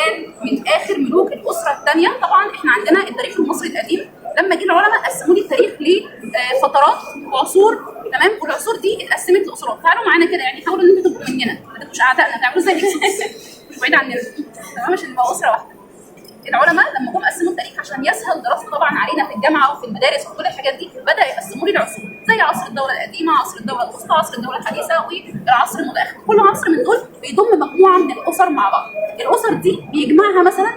كان من اخر ملوك الاسره الثانيه. طبعا احنا عندنا التاريخ المصري القديم لما جه العلماء قسموا لي التاريخ لفترات وعصور، تمام؟ والعصور دي اتقسمت لاسرات. تعالوا معانا كده، يعني حاولوا ان انتوا تبقوا مننا، ما تبقوش اعدائنا، تعملوا زي مش بعيد عننا، تمام؟ عشان نبقى اسره واحده. العلماء لما جم قسموا التاريخ عشان يسهل دراسته طبعا علينا في الجامعه وفي المدارس وكل الحاجات دي، بدا يقسموا لي العصور، زي عصر الدوله القديمه، عصر الدوله الوسطى، عصر الدوله الحديثه، والعصر المتاخر. كل عصر من دول بيضم مجموعه من الاسر مع بعض. الاسر دي بيجمعها مثلا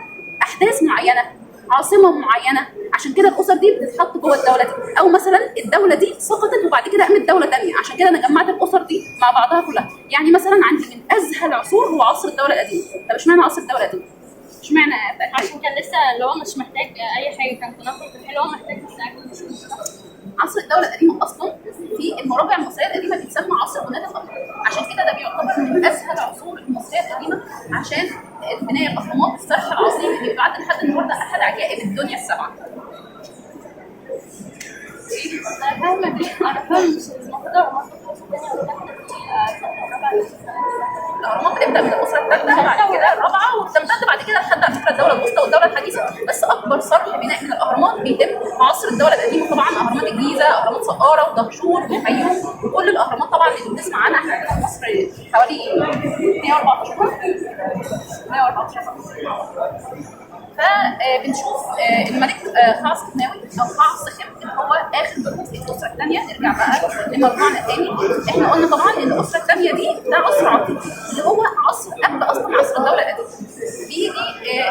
احداث معينه، عاصمه معينه، عشان كده الاسر دي بتتحط جوه الدوله دي. او مثلا الدوله دي سقطت وبعد كده قامت دوله ثانيه، عشان كده انا جمعت الاسر دي مع بعضها كلها. يعني مثلا عندي من ازهى العصور هو عصر الدوله القديمه. طب اشمعنى عصر الدوله القديمه؟ اشمعنى؟ عشان كان لسه اللي هو مش محتاج اي حاجه، كان تنقل اللي هو محتاج بس اكل مش عصر الدوله القديمه اصلا في المراجع المصريه القديمه بيتسمى عصر بناء الأهرام، عشان كده ده بيعتبر من اسهل العصور المصريه القديمه، عشان بناء الاهرامات، الصرح العظيم اللي بيعد لحد النهارده احد عجائب الدنيا السبعه. انا فاهمه دي، انا فاهمه مش المقدار الاهرامات بتبدا من الاسره الثالثه، بعد كده الرابعه، وبتمتد بعد كده لحد على فكره الدوله الوسطى والدوله الحديثه. بس اكبر صرح بناء من الاهرامات بيتم في عصر الدوله القديمه. طبعا اهرامات الجيزه، اهرامات سقاره ودهشور والفيوم، وكل الاهرامات طبعا اللي بنسمع عنها احنا عندنا في مصر حوالي 114 فبنشوف الملك خاص خناوي او خاص خم هو اخر ملوك الاسره الثانيه. نرجع بقى لمرجعنا الثاني، احنا قلنا طبعا ان الاسره الثانيه دي ده عصر عتيق اللي هو عصر قبل اصلا عصر الدوله القديمه. بيجي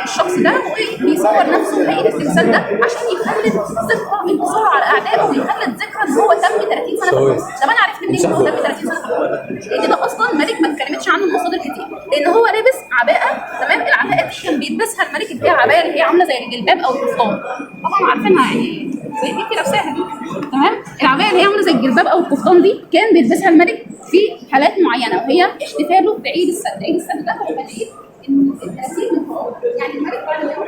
الشخص ده وبيصور نفسه في هيئه التمثال ده عشان يخلد ذكرى انتصاره على اعدائه، ويخلد ذكرى ان هو تم 30 سنه في الحكم. طب انا عرفت منين ان هو تم 30 سنه في الحكم؟ لان ده اصلا ملك ما اتكلمتش عنه المصادر كتير، لان هو لابس عباءه، تمام؟ العباءه دي كان بيلبسها الملك، اللي هي عبايه اللي هي عامله زي الجلباب او القفطان، طبعا عارفينها يعني زي دي كده لابساها دي، تمام؟ العبايه اللي هي عامله زي الجلباب او القفطان دي كان بيلبسها الملك في حالات معينه، وهي احتفاله بعيد السد. عيد السد ده هو كان عيد التأثير من فوق، يعني الملك بعد ما يقول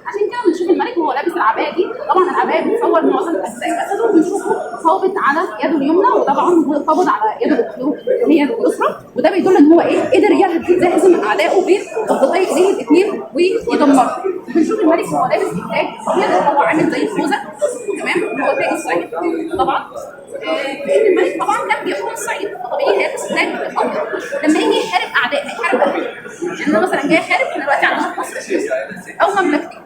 عشان كده بنشوف الملك وهو لابس العبايه دي. طبعا العبايه بتصور معظم اجزاء جسده، وبنشوفه قابض على يده اليمنى، وطبعا هو قابض على يده اللي هي اليسرى، وده بيدل ان هو ايه، قدر يهزم اعدائه بين ضبطي ايديه الاثنين ويدمرهم. بنشوف الملك وهو لابس التاج الابيض اللي هو عامل زي الخوذه، تمام؟ هو تاج الصعيد طبعا. لان الملك طبعا كان بيحكم الصعيد، فطبيعي هيلبس التاج الابيض. لما يجي يحارب اعداء هيحارب اعداء، يعني انا مثلا جاي احارب، احنا دلوقتي عندنا في مصر او مملكتين.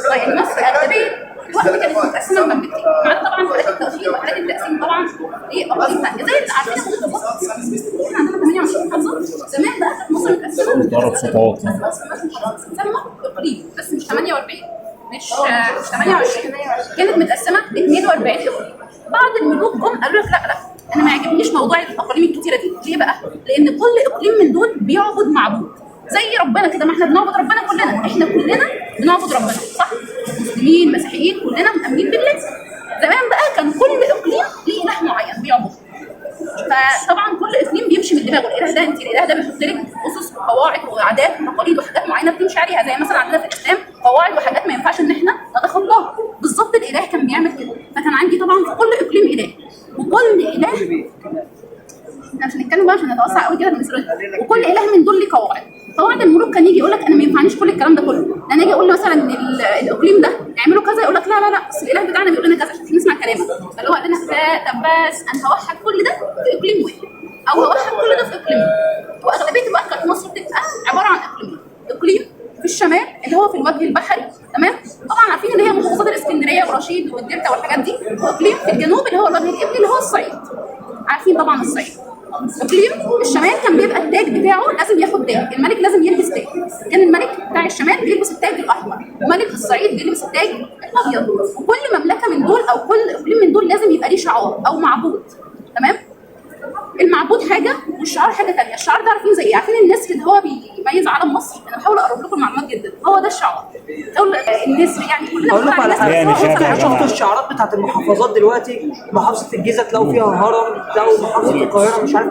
طيب مصر اغلبيه الوقت كانت متقسمه لمملكتين، مع طبعا حالات التوفيق وحالات التقسيم طبعا ايه اقاليم ثانيه زي اللي عارفينها في بالظبط. احنا عندنا 28 محافظه، زمان بقى كانت مصر متقسمه ضرب خطوات بتسمى اقليم، بس مش 48 مش 28 كانت متقسمه ل 42 اقليم. بعض الملوك جم قالوا لك لا انا ما يعجبنيش موضوع الاقاليم الكتيره دي. ليه بقى؟ لان كل اقليم من دول بيعبد معبود زي ربنا كده، ما احنا بنعبد ربنا كلنا، احنا كلنا بنعبد ربنا، صح؟ مسلمين مسيحيين كلنا مؤمنين بالله. زمان بقى كان كل اقليم ليه اله معين بيعبده، فطبعا كل اقليم بيمشي من دماغه. الاله ده انت الاله ده بيحط لك اسس وقواعد وعادات وتقاليد وحاجات معينه بتمشي عليها، زي مثلا عندنا في الاسلام قواعد وحاجات ما ينفعش ان احنا نتخطاها. بالظبط الاله كان بيعمل كده. فكان عندي طبعا في كل اقليم اله، وكل اله احنا مش هنتكلم بقى عشان نتوسع قوي كده بالنسبه لي، وكل اله من دول ليه قواعد. قواعد الملوك كان يجي يقول لك انا ما ينفعنيش كل الكلام ده كله، انا اجي اقول له مثلا ان الاقليم ده اعملوا كذا، يقول لك لا لا لا بس الاله بتاعنا بيقول لنا كذا عشان نسمع كلامه. فاللي هو قال لنا طب بس انا هوحد كل ده في اقليم واحد، او هوحد كل ده في اقليم. واغلبيه الوقت كانت مصر بتبقى عباره عن اقليمين، اقليم في الشمال اللي هو في الوجه البحري، تمام؟ طبعا عارفين اللي هي محافظات الاسكندريه ورشيد والدلتا والحاجات دي، واقليم في الجنوب اللي هو الوجه الابلي اللي هو الصعيد. عارفين طبعا الصعيد. اقليم الشمال كان بيبقى التاج بتاعه لازم ياخد تاج، الملك لازم يلبس تاج. كان الملك بتاع الشمال بيلبس التاج الاحمر، وملك الصعيد بيلبس التاج الابيض. وكل مملكه من دول او كل اقليم من دول لازم يبقى ليه شعار او معبود، تمام؟ المعبود حاجه والشعار حاجه ثانيه. الشعار ده عارفين زي ايه؟ عارفين النسر اللي هو بيميز علم مصر؟ انا بحاول اقرب لكم المعلومات جدا. هو ده الشعار، النسر، يعني كلنا اقول لكم على حاجه، يعني شفتوا الشعارات بتاعت المحافظات دلوقتي؟ محافظه الجيزه تلاقوا فيها هرم، تلاقوا محافظه القاهره مش عارف